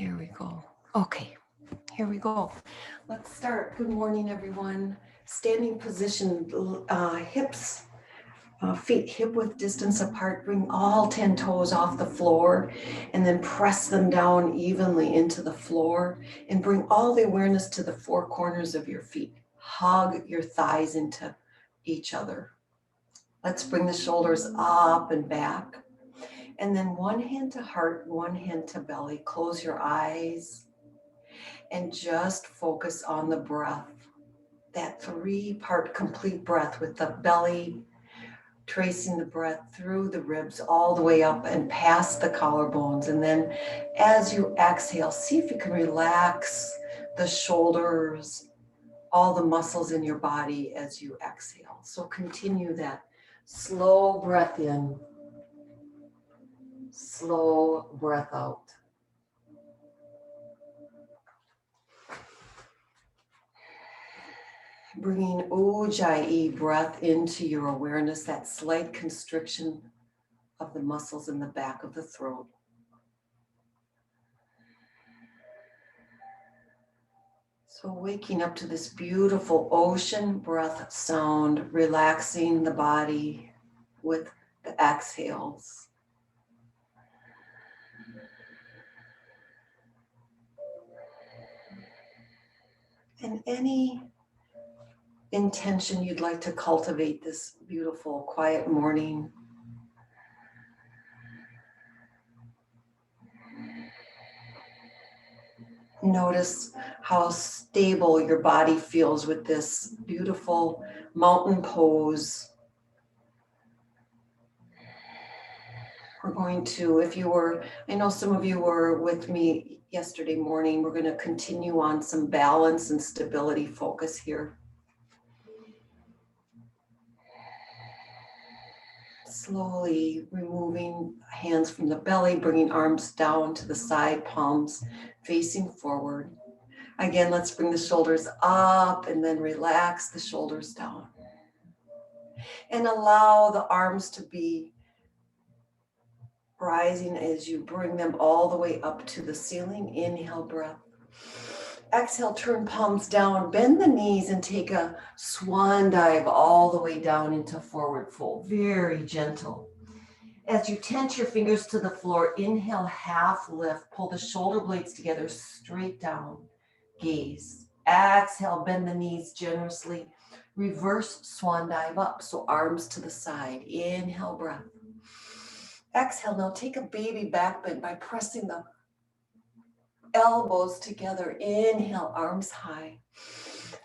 Here we go. Okay, here we go. Let's start. Good morning, everyone. Standing position, hips, feet hip width distance apart. Bring all 10 toes off the floor and then press them down evenly into the floor and bring all the awareness to the four corners of your feet. Hug your thighs into each other. Let's bring the shoulders up and back. And then one hand to heart, one hand to belly. Close your eyes and just focus on the breath. That 3-part complete breath with the belly tracing the breath through the ribs all the way up and past the collarbones. And then as you exhale, see if you can relax the shoulders, all the muscles in your body as you exhale. So continue that slow breath in, slow breath out. Bringing Ujjayi breath into your awareness, that slight constriction of the muscles in the back of the throat. So waking up to this beautiful ocean breath sound, relaxing the body with the exhales. And any intention you'd like to cultivate this beautiful, quiet morning. Notice how stable your body feels with this beautiful mountain pose. We're going to, I know some of you were with me yesterday morning, we're going to continue on some balance and stability focus here. Slowly removing hands from the belly, bringing arms down to the side, palms facing forward. Again, let's bring the shoulders up and then relax the shoulders down. And allow the arms to be rising as you bring them all the way up to the ceiling. Inhale, breath. Exhale, turn palms down, bend the knees and take a swan dive all the way down into forward fold. Very gentle. As you tense your fingers to the floor, inhale, half lift, pull the shoulder blades together straight down, gaze. Exhale, bend the knees generously, reverse swan dive up, so arms to the side. Inhale, breath. Exhale, now take a baby back bend by pressing the elbows together. Inhale, arms high.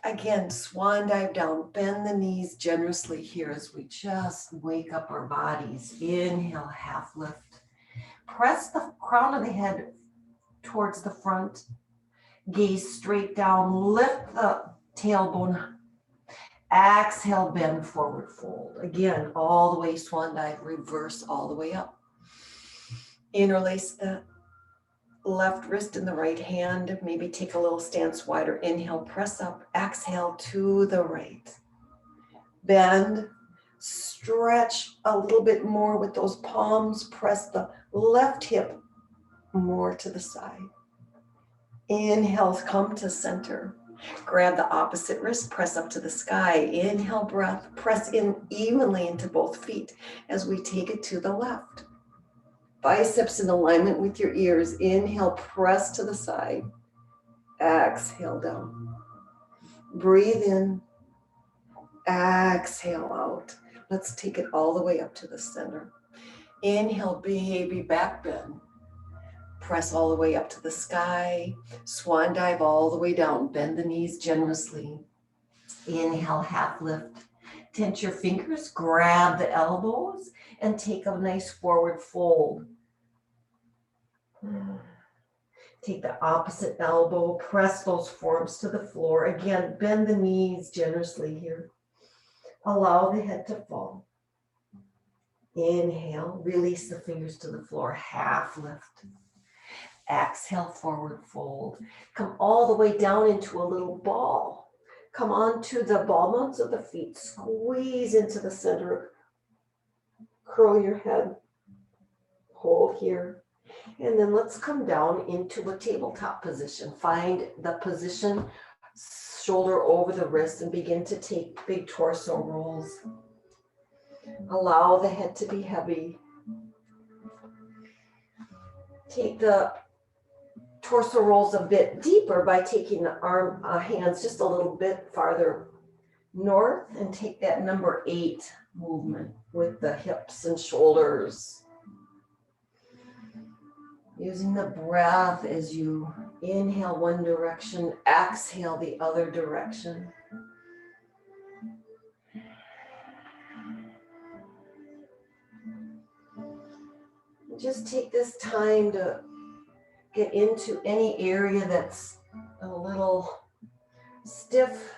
Again, swan dive down, bend the knees generously here as we just wake up our bodies. Inhale, half lift. Press the crown of the head towards the front. Gaze straight down, lift the tailbone. Exhale, bend forward fold. Again, all the way swan dive, reverse all the way up. Interlace the left wrist in the right hand. Maybe take a little stance wider. Inhale, press up. Exhale to the right. Bend, stretch a little bit more with those palms. Press the left hip more to the side. Inhale, come to center. Grab the opposite wrist, press up to the sky. Inhale, breath. Press in evenly into both feet as we take it to the left. Biceps in alignment with your ears. Inhale, press to the side. Exhale down. Breathe in. Exhale out. Let's take it all the way up to the center. Inhale, baby back bend. Press all the way up to the sky. Swan dive all the way down. Bend the knees generously. Inhale, half lift. Tense your fingers, grab the elbows, and take a nice forward fold. Take the opposite elbow, press those forearms to the floor. Again, bend the knees generously here. Allow the head to fall. Inhale, release the fingers to the floor, half lift. Exhale, forward fold. Come all the way down into a little ball. Come onto the ball mounds of the feet. Squeeze into the center. Curl your head. Hold here. And then let's come down into a tabletop position. Find the position, shoulder over the wrist, and begin to take big torso rolls. Allow the head to be heavy. Take the torso rolls a bit deeper by taking the hands just a little bit farther north, and take that number 8 movement with the hips and shoulders. Using the breath as you inhale one direction, exhale the other direction. Just take this time to get into any area that's a little stiff.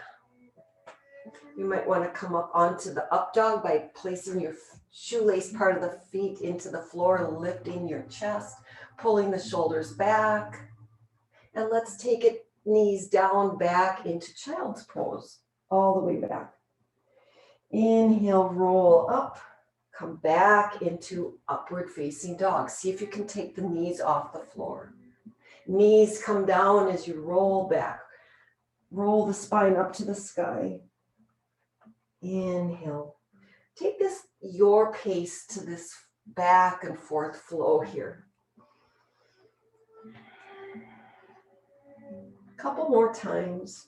You might want to come up onto the up dog by placing your shoelace part of the feet into the floor, lifting your chest, pulling the shoulders back. And let's take it knees down, back into child's pose, all the way back. Inhale, roll up, come back into upward facing dog. See if you can take the knees off the floor. Knees come down as you roll back. Roll the spine up to the sky. Inhale. Take this, your pace, to this back and forth flow here. A couple more times.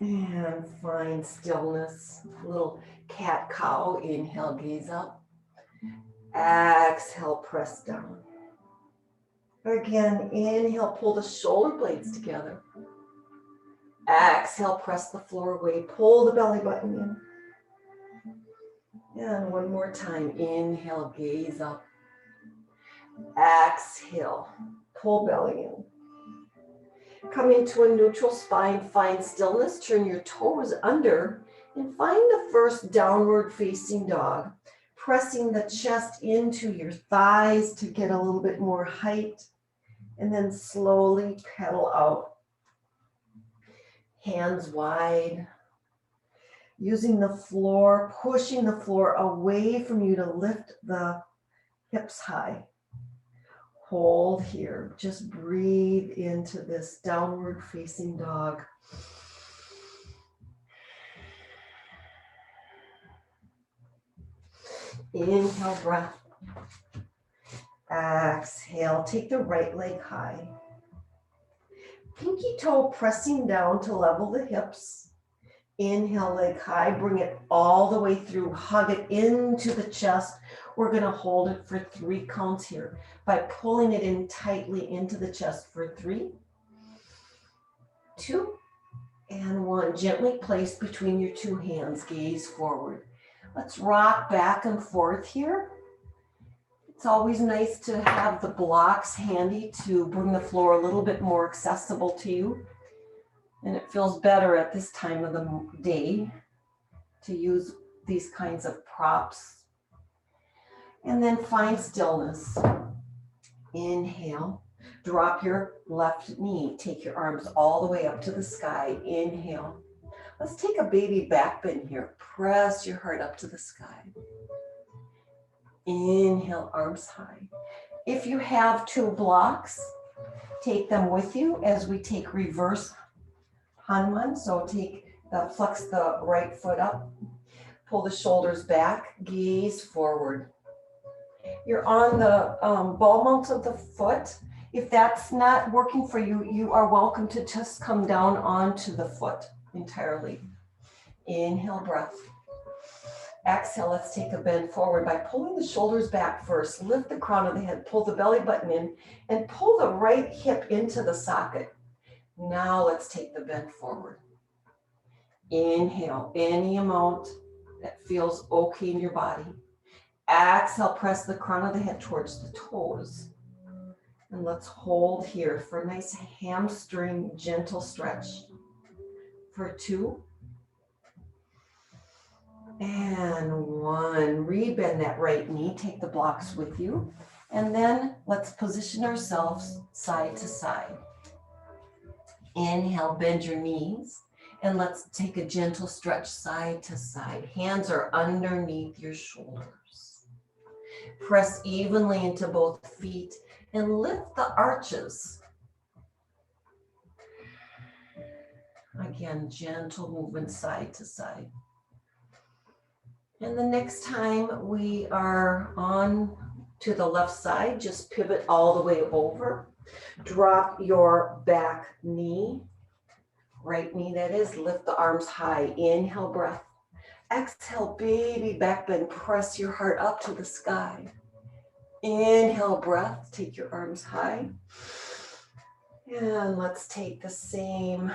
And find stillness. A little cat-cow. Inhale, gaze up. Exhale, press down. Again, inhale, pull the shoulder blades together. Exhale, press the floor away. Pull the belly button in. And one more time. Inhale, gaze up. Exhale, pull belly in. Come into a neutral spine, find stillness, turn your toes under, and find the first downward facing dog, pressing the chest into your thighs to get a little bit more height, and then slowly pedal out. Hands wide, using the floor, pushing the floor away from you to lift the hips high. Hold here, just breathe into this downward facing dog. Inhale, breath. Exhale, take the right leg high. Pinky toe pressing down to level the hips. Inhale, leg high, bring it all the way through, hug it into the chest. We're gonna hold it for 3 counts here by pulling it in tightly into the chest for 3, 2, and 1. Gently placed between your 2 hands, gaze forward. Let's rock back and forth here. It's always nice to have the blocks handy to bring the floor a little bit more accessible to you. And it feels better at this time of the day to use these kinds of props. And then find stillness. Inhale, drop your left knee. Take your arms all the way up to the sky. Inhale. Let's take a baby back bend here. Press your heart up to the sky. Inhale, arms high. If you have 2 blocks, take them with you as we take reverse Hanuman. So flex the right foot up, pull the shoulders back, gaze forward. You're on the ball mount of the foot. If that's not working for you, you are welcome to just come down onto the foot entirely. Inhale, breath. Exhale, let's take a bend forward by pulling the shoulders back first. Lift the crown of the head, pull the belly button in, and pull the right hip into the socket. Now let's take the bend forward. Inhale, any amount that feels okay in your body. Exhale, press the crown of the head towards the toes. And let's hold here for a nice hamstring gentle stretch. For 2. And 1. Rebend that right knee, take the blocks with you. And then let's position ourselves side to side. Inhale, bend your knees. And let's take a gentle stretch side to side. Hands are underneath your shoulders. Press evenly into both feet and lift the arches. Again, gentle movement side to side. And the next time we are on to the left side, just pivot all the way over. Drop your back knee, right knee that is, lift the arms high. Inhale, breath. Exhale, baby back bend. Press your heart up to the sky. Inhale, breath. Take your arms high. And let's take the same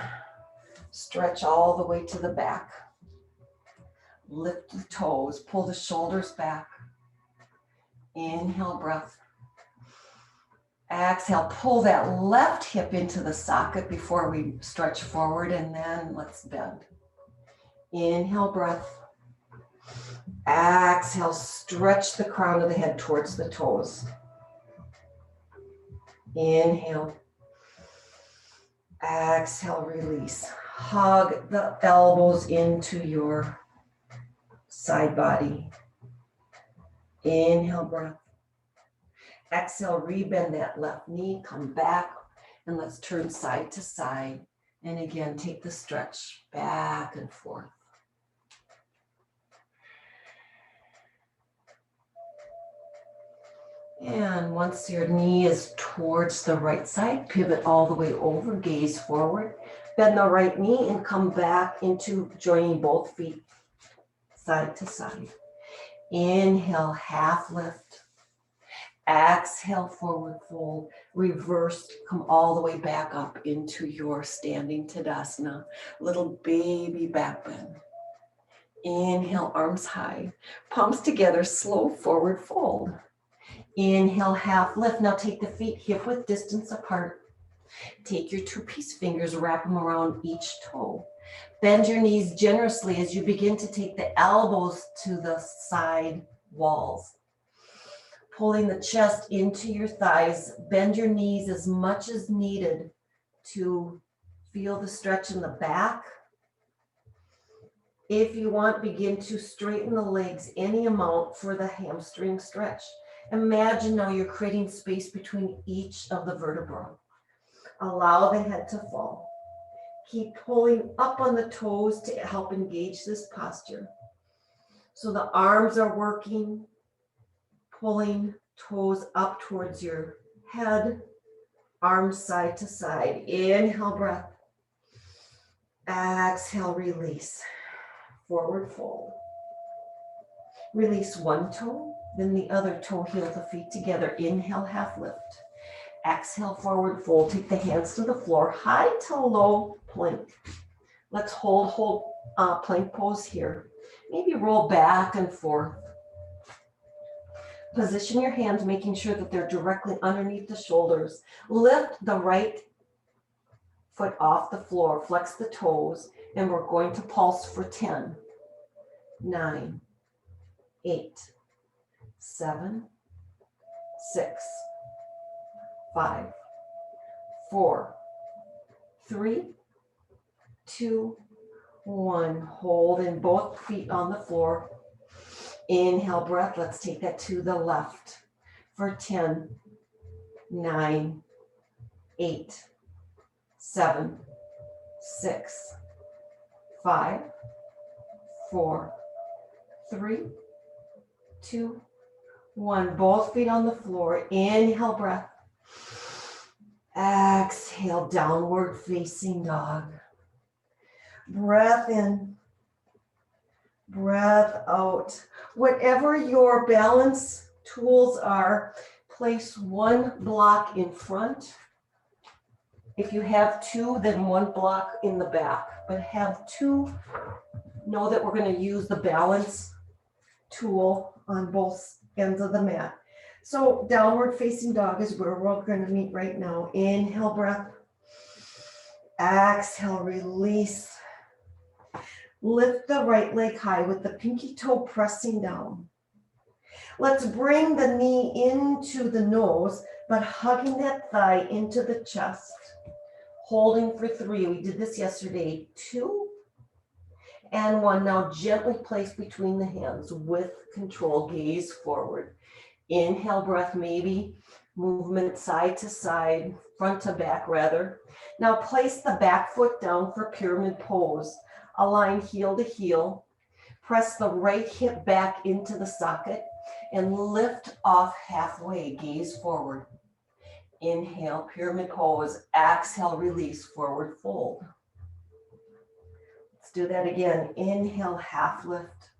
stretch all the way to the back. Lift the toes, pull the shoulders back. Inhale, breath. Exhale, pull that left hip into the socket before we stretch forward, and then let's bend. Inhale, breath. Exhale, stretch the crown of the head towards the toes. Inhale. Exhale, release. Hug the elbows into your side body. Inhale, breath. Exhale, rebend that left knee, come back, and let's turn side to side. And again, take the stretch back and forth. And once your knee is towards the right side, pivot all the way over, gaze forward. Bend the right knee and come back into joining both feet side to side. Inhale, half lift. Exhale, forward fold. Reverse, come all the way back up into your standing Tadasana. Little baby back bend. Inhale, arms high. Palms together, slow forward fold. Inhale, half lift. Now take the feet hip width distance apart. Take your two-piece fingers, wrap them around each toe. Bend your knees generously as you begin to take the elbows to the side walls. Pulling the chest into your thighs, bend your knees as much as needed to feel the stretch in the back. If you want, begin to straighten the legs any amount for the hamstring stretch. Imagine now you're creating space between each of the vertebrae. Allow the head to fall. Keep pulling up on the toes to help engage this posture. So the arms are working, pulling toes up towards your head, arms side to side. Inhale, breath. Exhale, release. Forward fold. Release one toe, then the other toe, heel the feet together. Inhale, half lift. Exhale, forward fold. Take the hands to the floor, high to low plank. Let's hold plank pose here. Maybe roll back and forth. Position your hands, making sure that they're directly underneath the shoulders. Lift the right foot off the floor, flex the toes, and we're going to pulse for 10, 9, 8, 7, 6, 5, 4, 3, 2, 1. Hold in both feet on the floor. Inhale, breath. Let's take that to the left for 10, 9, 8, 7, 6, 5, 4, 3, 2, 1. Both feet on the floor. Inhale, breath. Exhale, downward facing dog. Breath in, breath out. Whatever your balance tools are, place one block in front. If you have two, then one block in the back, but have two. Know that we're going to use the balance tool on both ends of the mat. So downward facing dog is where we're going to meet right now. Inhale, breath. Exhale, release. Lift the right leg high with the pinky toe pressing down. Let's bring the knee into the nose, but hugging that thigh into the chest. Holding for 3. We did this yesterday. 2, And one. Now gently place between the hands with control, gaze forward. Inhale, breath, maybe movement side to side, front to back rather. Now place the back foot down for pyramid pose. Align heel to heel. Press the right hip back into the socket and lift off halfway, gaze forward. Inhale, pyramid pose. Exhale, release, forward fold. Let's do that again. Inhale, half lift.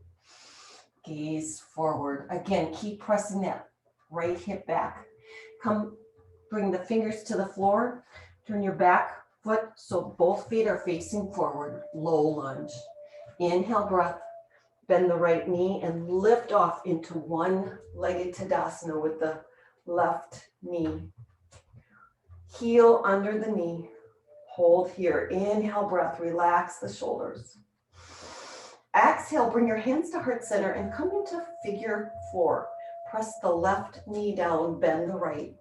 Gaze forward. Again, keep pressing that right hip back. Come, bring the fingers to the floor. Turn your back foot so both feet are facing forward. Low lunge. Inhale, breath. Bend the right knee and lift off into one-legged Tadasana with the left knee. Heel under the knee. Hold here. Inhale, breath. Relax the shoulders. Exhale, bring your hands to heart center and come into figure 4. Press the left knee down, bend the right.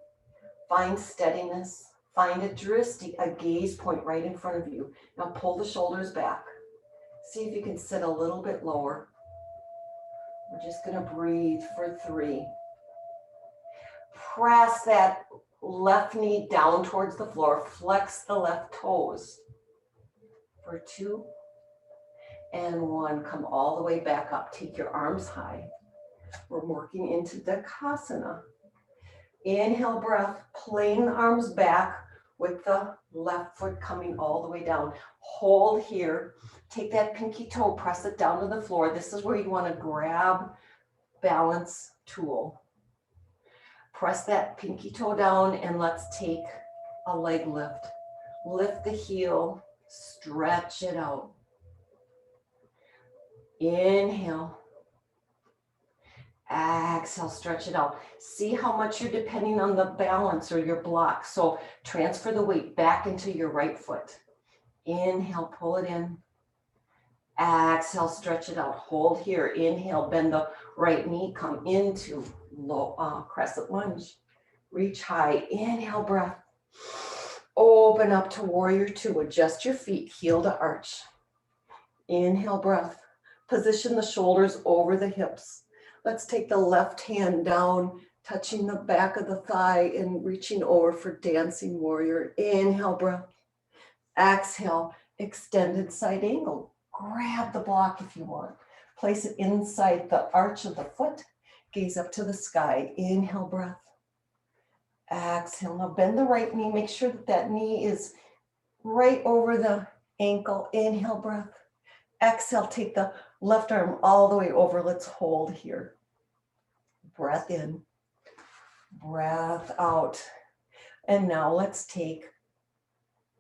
Find steadiness. Find a drishti, a gaze point right in front of you. Now pull the shoulders back. See if you can sit a little bit lower. We're just going to breathe for 3. Press that left knee down towards the floor. Flex the left toes for 2. And 1, come all the way back up. Take your arms high. We're working into Dakasana. Inhale, breath, plane the arms back with the left foot coming all the way down. Hold here. Take that pinky toe, press it down to the floor. This is where you want to grab balance tool. Press that pinky toe down and let's take a leg lift. Lift the heel, stretch it out. Inhale. Exhale, stretch it out. See how much you're depending on the balance or your block. So transfer the weight back into your right foot. Inhale, pull it in. Exhale, stretch it out. Hold here. Inhale, bend the right knee. Come into low crescent lunge. Reach high. Inhale, breath. Open up to warrior 2. Adjust your feet, heel to arch. Inhale, breath. Position the shoulders over the hips. Let's take the left hand down, touching the back of the thigh and reaching over for dancing warrior. Inhale, breath. Exhale, extended side angle. Grab the block if you want. Place it inside the arch of the foot. Gaze up to the sky. Inhale, breath. Exhale. Now bend the right knee. Make sure that that knee is right over the ankle. Inhale, breath. Exhale, take the left arm all the way over. Let's hold here. Breath in, breath out. And now let's take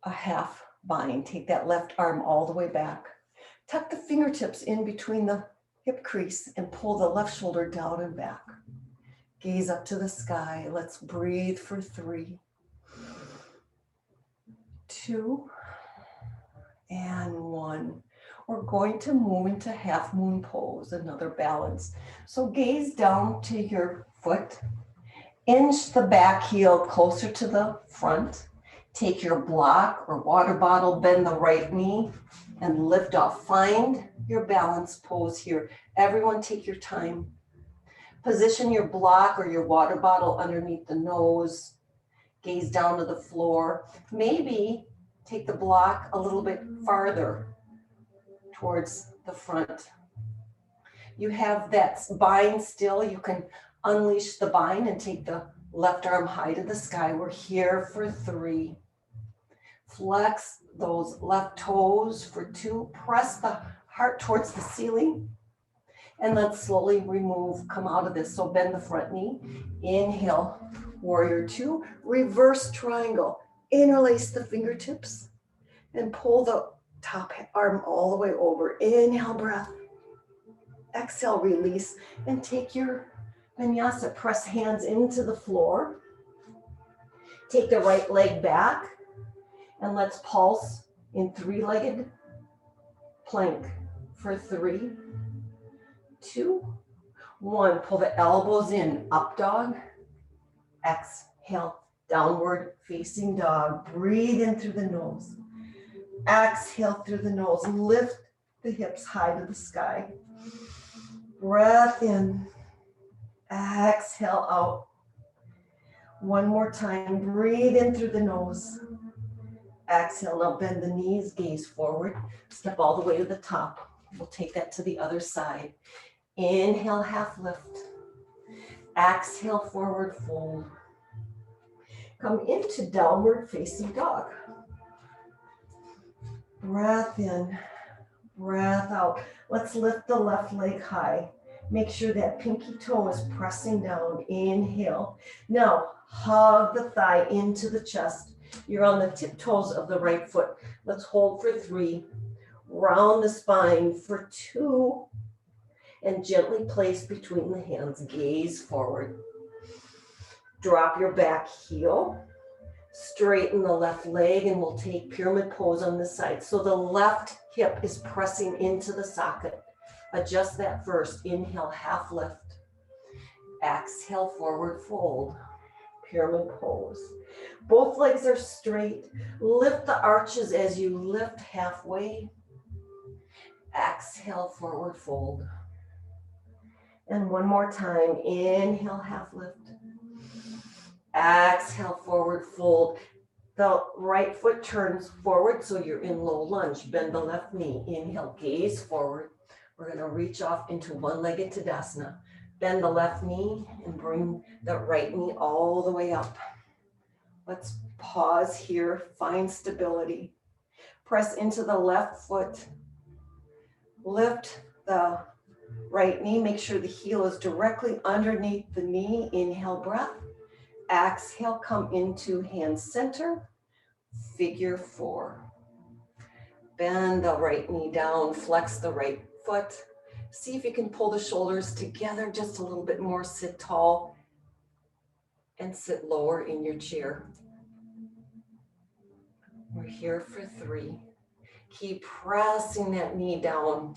a half bind. Take that left arm all the way back. Tuck the fingertips in between the hip crease and pull the left shoulder down and back. Gaze up to the sky. Let's breathe for 3, 2, and 1. We're going to move into half moon pose, another balance. So gaze down to your foot, inch the back heel closer to the front. Take your block or water bottle, bend the right knee and lift off. Find your balance pose here. Everyone take your time. Position your block or your water bottle underneath the nose. Gaze down to the floor. Maybe take the block a little bit farther towards the front. You have that bind still. You can unleash the bind and take the left arm high to the sky. We're here for 3. Flex those left toes for 2. Press the heart towards the ceiling. And let's slowly come out of this. So bend the front knee. Inhale, warrior 2. Reverse triangle. Interlace the fingertips and pull the top arm all the way over. Inhale, breath. Exhale, release. And take your vinyasa. Press hands into the floor. Take the right leg back. And let's pulse in 3-legged plank for 3, 2, 1. Pull the elbows in, up dog. Exhale, downward facing dog. Breathe in through the nose. Exhale through the nose. Lift the hips high to the sky. Breath in. Exhale out. One more time. Breathe in through the nose. Exhale. Now bend the knees, gaze forward. Step all the way to the top. We'll take that to the other side. Inhale, half lift. Exhale, forward fold. Come into downward facing dog. Breath in, breath out. Let's lift the left leg high. Make sure that pinky toe is pressing down. Inhale. Now, hug the thigh into the chest. You're on the tiptoes of the right foot. Let's hold for 3. Round the spine for 2. And gently place between the hands. Gaze forward. Drop your back heel. Straighten the left leg, and we'll take pyramid pose on this side. So the left hip is pressing into the socket. Adjust that first. Inhale, half lift. Exhale, forward fold. Pyramid pose. Both legs are straight. Lift the arches as you lift halfway. Exhale, forward fold. And one more time. Inhale, half lift. Exhale, forward fold. The right foot turns forward, so you're in low lunge. Bend the left knee. Inhale, gaze forward. We're going to reach off into one-legged Tadasana. Bend the left knee and bring the right knee all the way up. Let's pause here. Find stability. Press into the left foot. Lift the right knee. Make sure the heel is directly underneath the knee. Inhale, breath. Exhale, come into hand center, figure 4. Bend the right knee down, flex the right foot. See if you can pull the shoulders together just a little bit more. Sit tall and sit lower in your chair. We're here for 3. Keep pressing that knee down.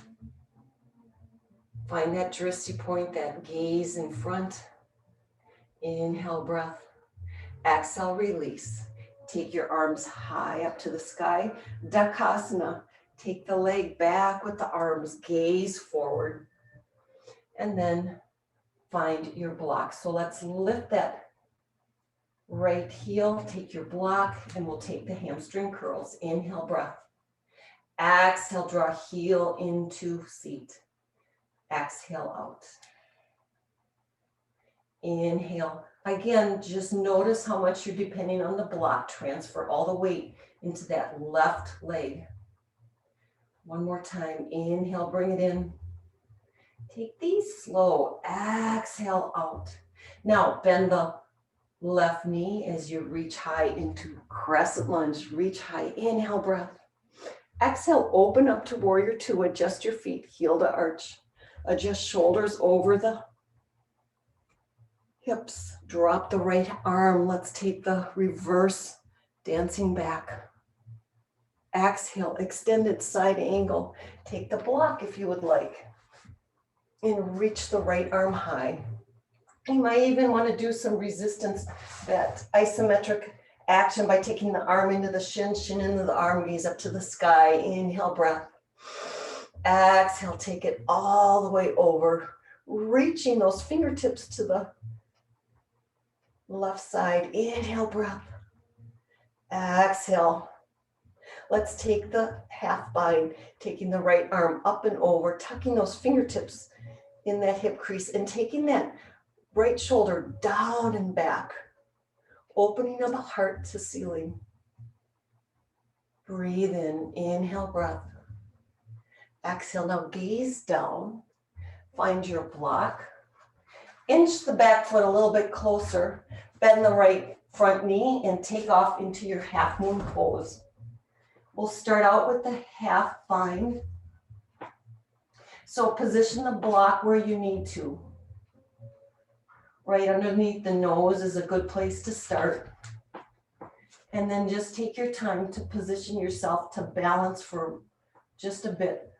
Find that drishti point, that gaze in front. Inhale, breath. Exhale, release. Take your arms high up to the sky. Dakasana. Take the leg back with the arms. Gaze forward. And then find your block. So let's lift that right heel. Take your block, and we'll take the hamstring curls. Inhale, breath. Exhale, draw heel into seat. Exhale out. Inhale. Again, just notice how much you're depending on the block. Transfer all the weight into that left leg. One more time. Inhale, bring it in. Take these slow. Exhale out. Now, bend the left knee as you reach high into crescent lunge. Reach high. Inhale, breath. Exhale, open up to warrior 2. Adjust your feet, heel to arch. Adjust shoulders over the hips. Drop the right arm. Let's take the reverse dancing back. Exhale, extended side angle. Take the block if you would like. And reach the right arm high. You might even want to do some resistance, that isometric action by taking the arm into the shin, shin into the arm, gaze up to the sky. Inhale, breath. Exhale, take it all the way over, reaching those fingertips to the left side. Inhale, breath. Exhale. Let's take the half bind, taking the right arm up and over, tucking those fingertips in that hip crease and taking that right shoulder down and back, opening of the heart to ceiling. Breathe in, inhale, breath. Exhale, now gaze down, find your block. Inch the back foot a little bit closer, bend the right front knee and take off into your half moon pose. We'll start out with the half bind. So position the block where you need to. Right underneath the nose is a good place to start. And then just take your time to position yourself to balance for just a bit.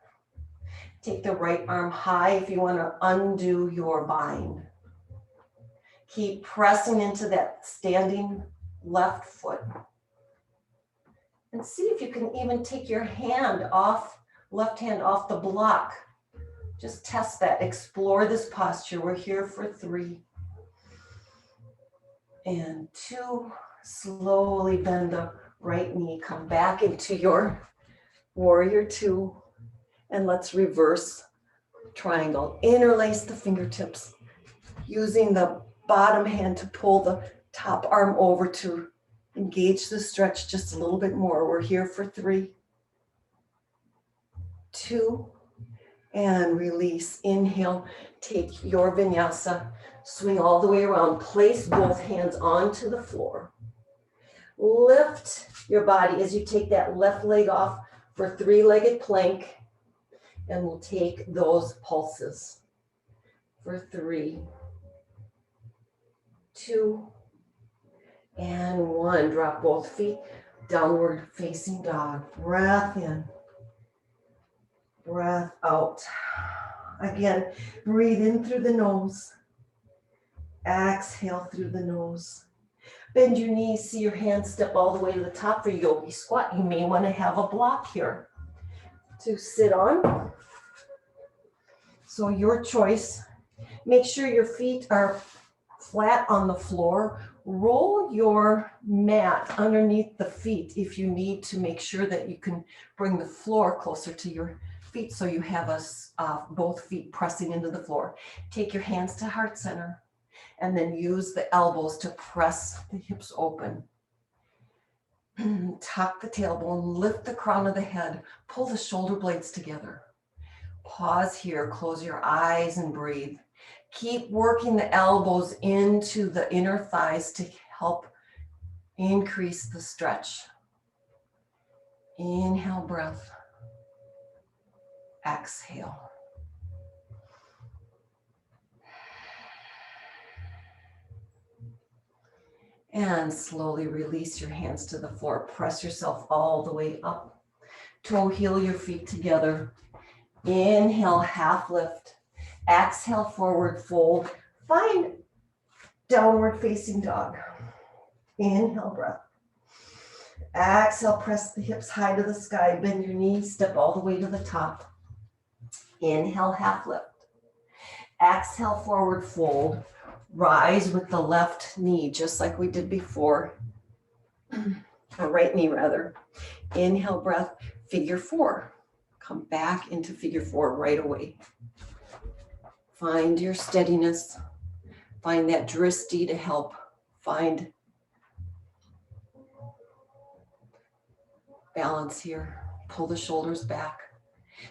Take the right arm high if you want to undo your bind. Keep pressing into that standing left foot. And see if you can even take your hand off Left hand off the block. Just test that. Explore this posture. We're here for 3 and 2. Slowly bend the right knee. Come back into your warrior 2. And let's reverse triangle. Interlace the fingertips. Using the bottom hand to pull the top arm over to engage the stretch just a little bit more. We're here for 3, 2, and release. Inhale, take your vinyasa, swing all the way around. Place both hands onto the floor. Lift your body as you take that left leg off for 3-legged plank, and we'll take those pulses for 3, 2, and 1. Drop both feet, downward facing dog. Breath in, breath out. Again, breathe in through the nose. Exhale through the nose. Bend your knees, see your hands step all the way to the top for yogi squat. You may want to have a block here to sit on. So your choice. Make sure your feet are flat on the floor. Roll your mat underneath the feet if you need to, make sure that you can bring the floor closer to your feet so you have both feet pressing into the floor. Take your hands to heart center and then use the elbows to press the hips open. Tuck the tailbone, lift the crown of the head, pull the shoulder blades together. Pause here, close your eyes and breathe. Keep working the elbows into the inner thighs to help increase the stretch. Inhale, breath. Exhale. And slowly release your hands to the floor. Press yourself all the way up. Toe heel your feet together. Inhale, half lift. Exhale, forward fold. Find downward facing dog. Inhale, breath. Exhale, press the hips high to the sky. Bend your knees, step all the way to the top. Inhale, half lift. Exhale, forward fold. Rise with the left knee, just like we did before. Or right knee, rather. Inhale, breath, figure 4. Come back into figure 4 right away. Find your steadiness. Find that drishti to help find balance here. Pull the shoulders back.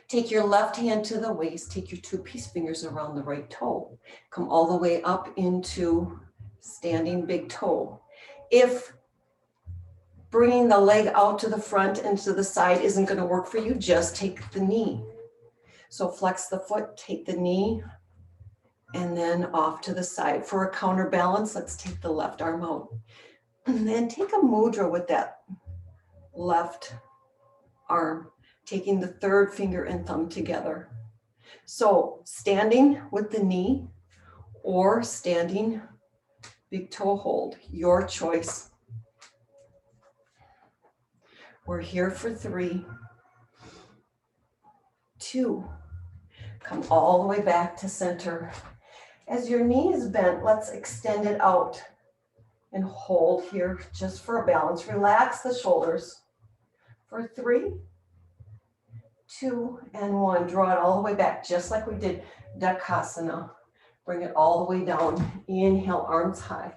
Take your left hand to the waist. Take your 2 peace fingers around the right toe. Come all the way up into standing big toe. If bringing the leg out to the front and to the side isn't going to work for you, just take the knee. So flex the foot, take the knee, and then off to the side. For a counterbalance, let's take the left arm out. And then take a mudra with that left arm, taking the 3rd finger and thumb together. So standing with the knee or standing big toe hold, your choice. We're here for 3, 2. Come all the way back to center. As your knee is bent, let's extend it out and hold here just for a balance. Relax the shoulders for 3, 2, and 1. Draw it all the way back, just like we did Dakasana. Bring it all the way down. Inhale, arms high.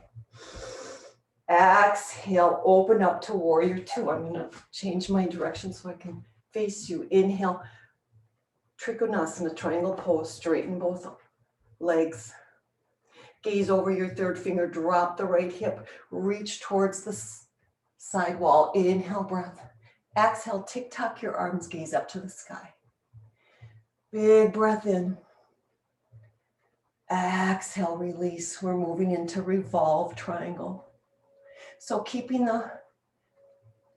Exhale, open up to warrior 2. I'm going to change my direction so I can face you. Inhale, Trikonasana, triangle pose. Straighten both legs. Gaze over your 3rd finger. Drop the right hip. Reach towards the side wall. Inhale, breath. Exhale, tick-tock your arms. Gaze up to the sky. Big breath in. Exhale, release. We're moving into revolve triangle. So keeping the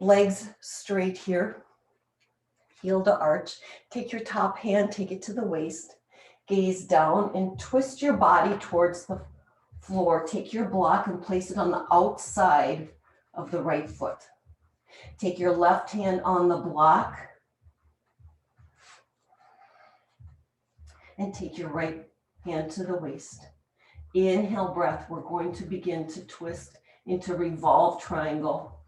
legs straight here, heel to arch. Take your top hand, take it to the waist. Gaze down and twist your body towards the floor. Take your block and place it on the outside of the right foot. Take your left hand on the block and take your right hand to the waist. Inhale breath. We're going to begin to twist into revolve triangle.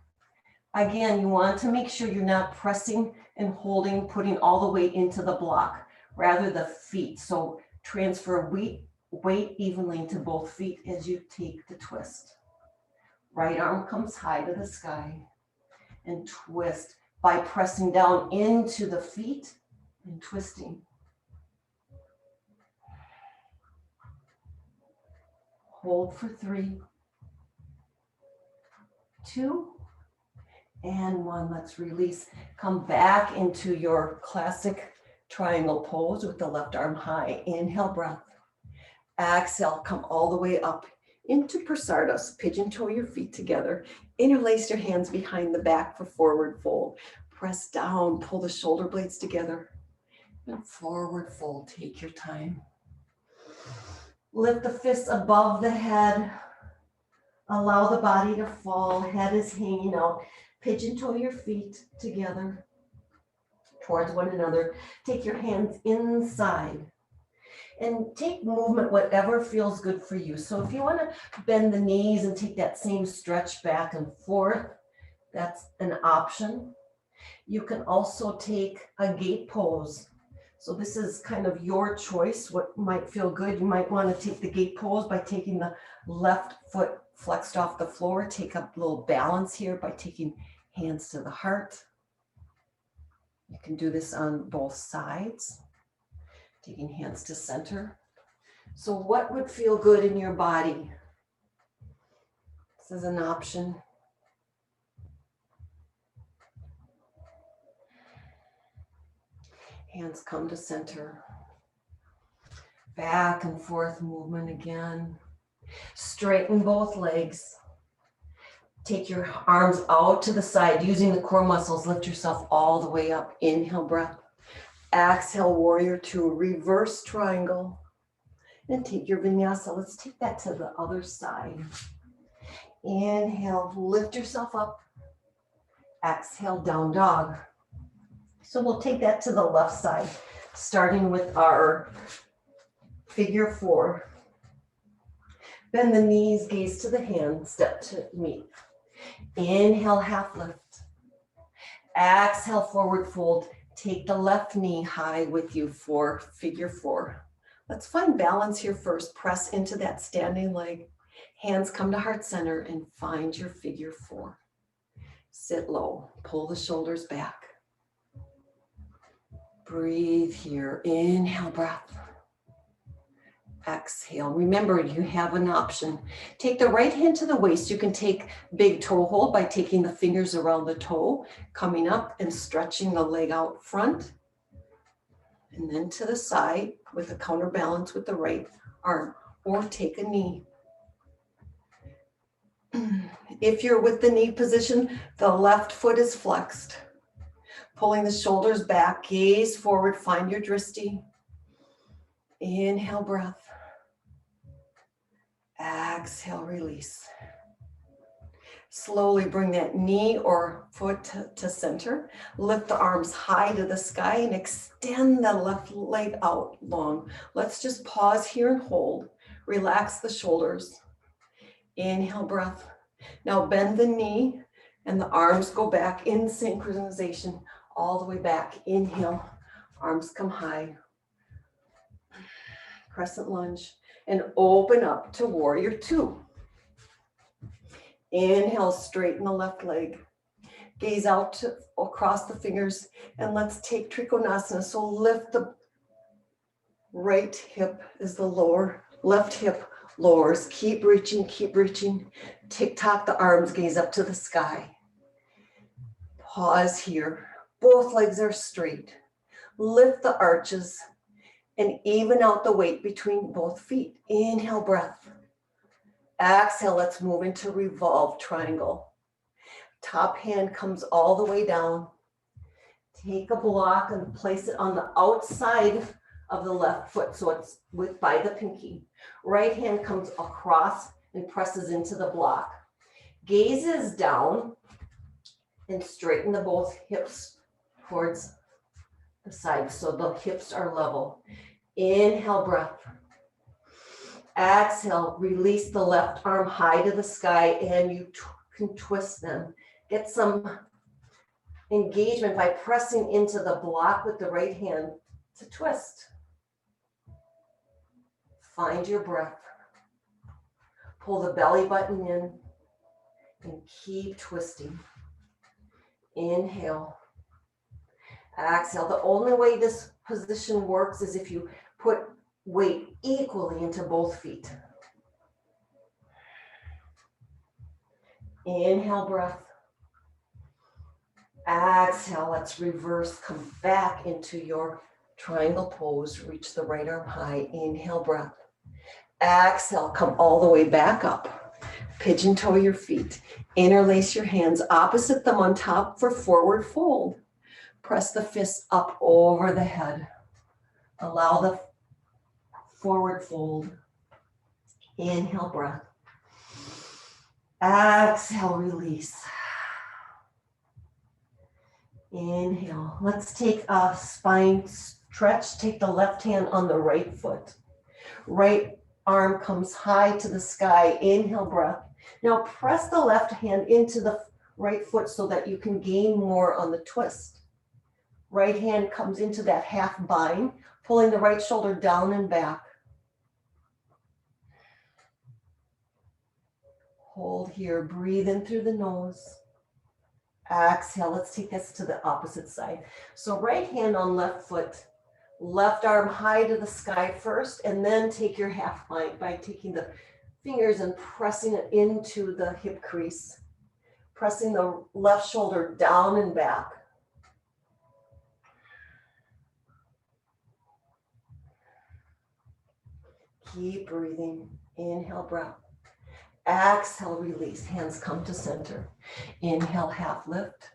Again, you want to make sure you're not pressing and holding, putting all the weight into the block, rather the feet. So transfer weight evenly into both feet as you take the twist. Right arm comes high to the sky and twist by pressing down into the feet and twisting. Hold for 3, 2, and 1. Let's release. Come back into your classic triangle pose with the left arm high. Inhale breath. Exhale, come all the way up into Prasardas. Pigeon toe your feet together. Interlace your hands behind the back for forward fold. Press down, pull the shoulder blades together. And forward fold, take your time. Lift the fists above the head. Allow the body to fall. Head is hanging out. Pigeon toe your feet together towards one another. Take your hands inside and take movement, whatever feels good for you. So if you want to bend the knees and take that same stretch back and forth, that's an option. You can also take a gate pose. So this is kind of your choice, what might feel good. You might want to take the gate pose by taking the left foot flexed off the floor. Take a little balance here by taking hands to the heart. You can do this on both sides, taking hands to center. So what would feel good in your body? This is an option. Hands come to center. Back and forth movement again. Straighten both legs. Take your arms out to the side. Using the core muscles, lift yourself all the way up. Inhale breath. Exhale, warrior 2. Reverse triangle. And take your vinyasa. Let's take that to the other side. Inhale, lift yourself up. Exhale, down dog. So we'll take that to the left side, starting with our figure 4. Bend the knees, gaze to the hands, step to meet. Inhale, half lift. Exhale, forward fold. Take the left knee high with you for figure 4. Let's find balance here first. Press into that standing leg. Hands come to heart center and find your figure 4. Sit low, pull the shoulders back. Breathe here. Inhale, breath. Exhale. Remember, you have an option. Take the right hand to the waist. You can take big toe hold by taking the fingers around the toe, coming up and stretching the leg out front. And then to the side with a counterbalance with the right arm, or take a knee. If you're with the knee position, the left foot is flexed. Pulling the shoulders back, gaze forward, find your drishti. Inhale, breath. Exhale, release. Slowly bring that knee or foot to center. Lift the arms high to the sky and extend the left leg out long. Let's just pause here and hold. Relax the shoulders. Inhale, breath. Now bend the knee and the arms go back in synchronization. All the way back. Inhale, arms come high. Crescent lunge and open up to warrior 2. Inhale, straighten the left leg. Gaze out across the fingers and let's take Trikonasana. So lift the right hip is the lower, left hip lowers. Keep reaching, keep reaching. Tick-tock the arms, gaze up to the sky. Pause here. Both legs are straight. Lift the arches and even out the weight between both feet. Inhale, breath. Exhale, let's move into revolve triangle. Top hand comes all the way down. Take a block and place it on the outside of the left foot, so it's by the pinky. Right hand comes across and presses into the block. Gazes down and straighten the both hips towards the side so the hips are level. Inhale, breath. Exhale, release the left arm high to the sky and you can twist them. Get some engagement by pressing into the block with the right hand to twist. Find your breath. Pull the belly button in and keep twisting. Inhale. Exhale. The only way this position works is if you put weight equally into both feet. Inhale, breath. Exhale, let's reverse, come back into your triangle pose. Reach the right arm high. Inhale, breath. Exhale, come all the way back up. Pigeon toe your feet. Interlace your hands, opposite thumb on top for forward fold. Press the fists up over the head. Allow the forward fold. Inhale, breath. Exhale, release. Inhale. Let's take a spine stretch. Take the left hand on the right foot. Right arm comes high to the sky. Inhale, breath. Now press the left hand into the right foot so that you can gain more on the twist. Right hand comes into that half bind, pulling the right shoulder down and back. Hold here, breathe in through the nose. Exhale, let's take this to the opposite side. So right hand on left foot, left arm high to the sky first, and then take your half bind by taking the fingers and pressing it into the hip crease. Pressing the left shoulder down and back. Keep breathing. Inhale, breath. Exhale, release. Hands come to center. Inhale, half lift.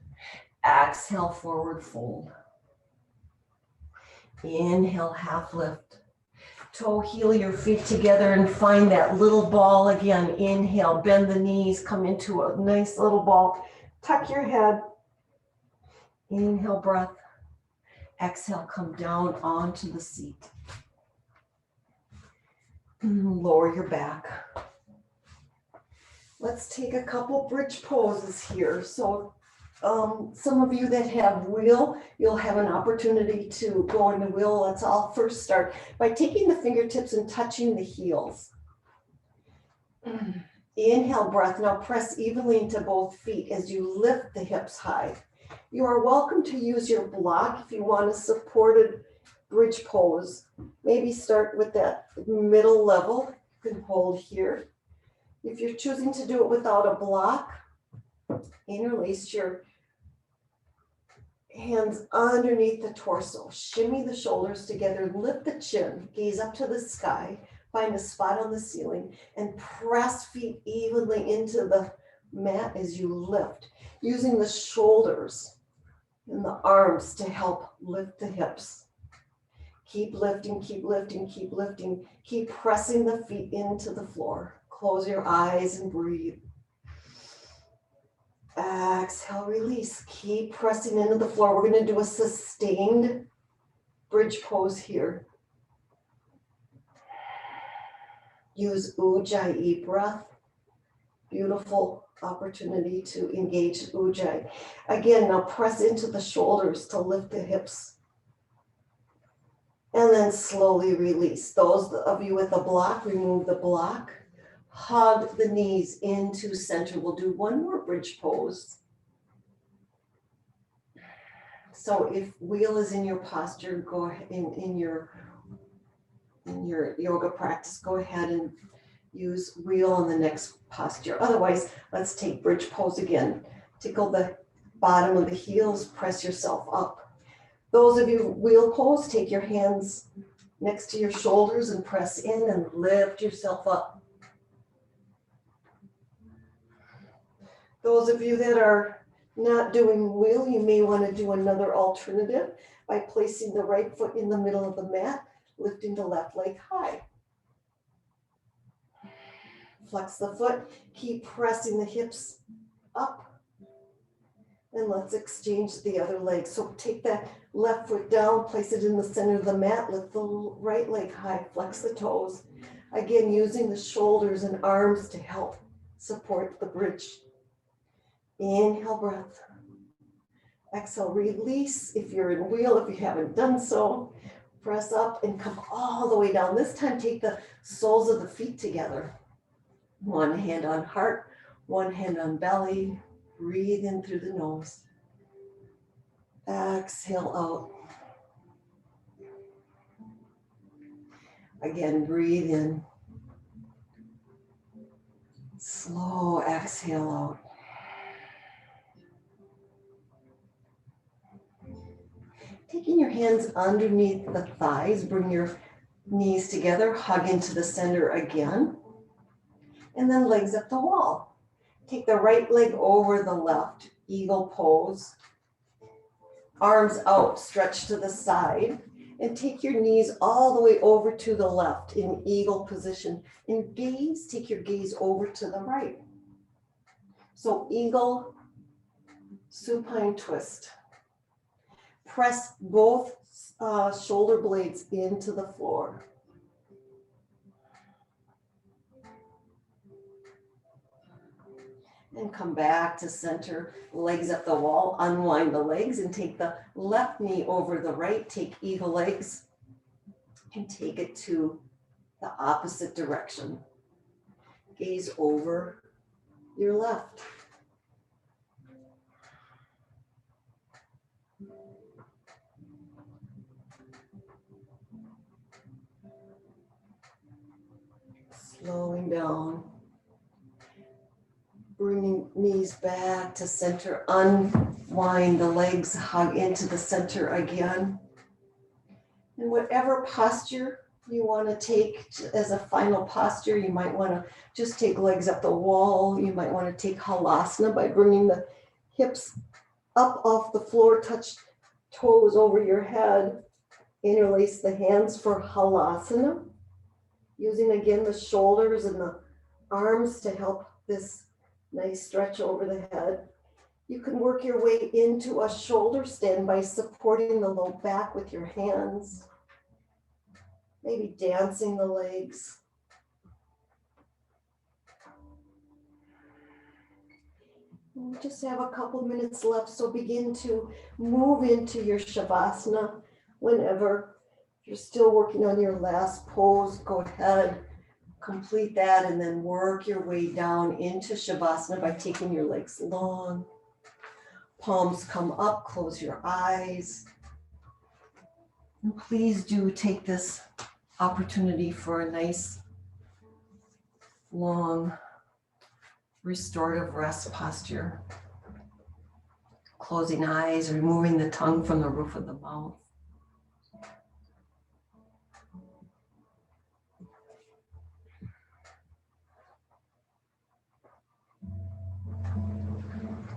Exhale, forward fold. Inhale, half lift. Toe heel your feet together and find that little ball again. Inhale, bend the knees, come into a nice little ball. Tuck your head. Inhale, breath. Exhale, come down onto the seat. Lower your back. Let's take a couple bridge poses here. So some of you that have wheel, you'll have an opportunity to go into wheel. Let's all first start by taking the fingertips and touching the heels. Inhale, breath. Now press evenly into both feet as you lift the hips high. You are welcome to use your block if you want a supported bridge pose. Maybe start with that middle level. You can hold here. If you're choosing to do it without a block, interlace your hands underneath the torso. Shimmy the shoulders together, lift the chin, gaze up to the sky, find a spot on the ceiling, and press feet evenly into the mat as you lift, using the shoulders and the arms to help lift the hips. Keep lifting, keep lifting, keep lifting. Keep pressing the feet into the floor. Close your eyes and breathe. Exhale, release. Keep pressing into the floor. We're going to do a sustained bridge pose here. Use Ujjayi breath. Beautiful opportunity to engage Ujjayi. Again, now press into the shoulders to lift the hips. And then slowly release. Those of you with a block, remove the block. Hug the knees into center. We'll do one more bridge pose. So if wheel is in your posture, go ahead in your yoga practice, go ahead and use wheel in the next posture. Otherwise, let's take bridge pose again. Tickle the bottom of the heels, press yourself up. Those of you wheel pose, take your hands next to your shoulders and press in and lift yourself up. Those of you that are not doing wheel, you may want to do another alternative by placing the right foot in the middle of the mat, lifting the left leg high. Flex the foot, keep pressing the hips up and let's exchange the other leg. So take that left foot down, place it in the center of the mat, lift the right leg high, flex the toes. Again, using the shoulders and arms to help support the bridge. Inhale, breath. Exhale, release. If you're in wheel, if you haven't done so, press up and come all the way down. This time, take the soles of the feet together. One hand on heart, one hand on belly. Breathe in through the nose. Exhale out. Again, breathe in. Slow exhale out. Taking your hands underneath the thighs, bring your knees together, hug into the center again. And then legs up the wall. Take the right leg over the left, eagle pose. Arms out, stretch to the side. And take your knees all the way over to the left in eagle position. And gaze, take your gaze over to the right. So eagle, supine twist. Press both shoulder blades into the floor. And come back to center, legs up the wall, unwind the legs and take the left knee over the right, take eagle legs and take it to the opposite direction. Gaze over your left. Slowing down. Bringing knees back to center, unwind the legs, hug into the center again. And whatever posture you want to take as a final posture, you might want to just take legs up the wall. You might want to take halasana by bringing the hips up off the floor, touch toes over your head, interlace the hands for halasana. Using again the shoulders and the arms to help this nice stretch over the head. You can work your way into a shoulder stand by supporting the low back with your hands. Maybe dancing the legs. We just have a couple minutes left, so begin to move into your Shavasana whenever. If you're still working on your last pose, go ahead. Complete that and then work your way down into Shavasana by taking your legs long. Palms come up, close your eyes. And please do take this opportunity for a nice, long, restorative rest posture. Closing eyes, removing the tongue from the roof of the mouth.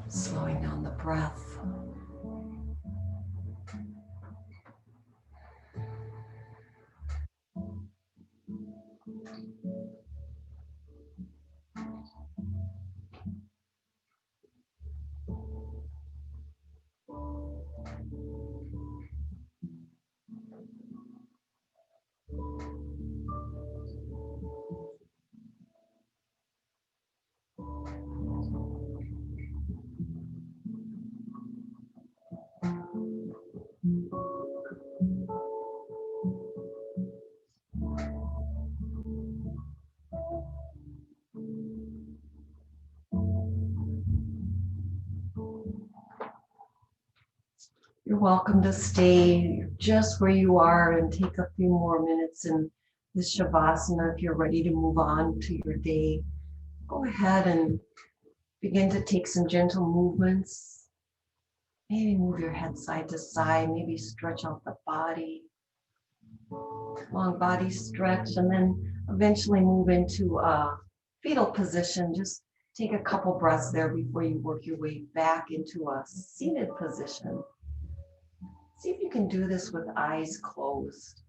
Slowing down the breath. You're welcome to stay just where you are and take a few more minutes in this Shavasana. If you're ready to move on to your day, go ahead and begin to take some gentle movements. Maybe move your head side to side, maybe stretch out the body. Long body stretch, and then eventually move into a fetal position. Just take a couple breaths there before you work your way back into a seated position. See if you can do this with eyes closed.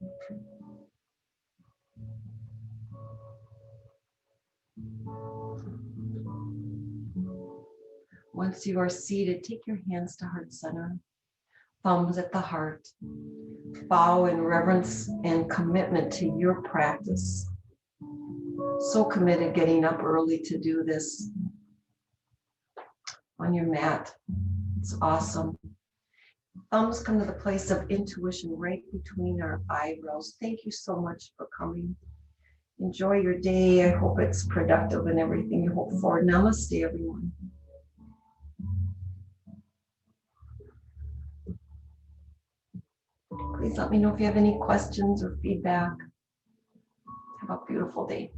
Once you are seated, take your hands to heart center, thumbs at the heart. Bow in reverence and commitment to your practice. So committed getting up early to do this on your mat. It's awesome. Thumbs come to the place of intuition right between our eyebrows. Thank you so much for coming. Enjoy your day. I hope it's productive and everything you hope for. Namaste, everyone. Please let me know if you have any questions or feedback. Have a beautiful day.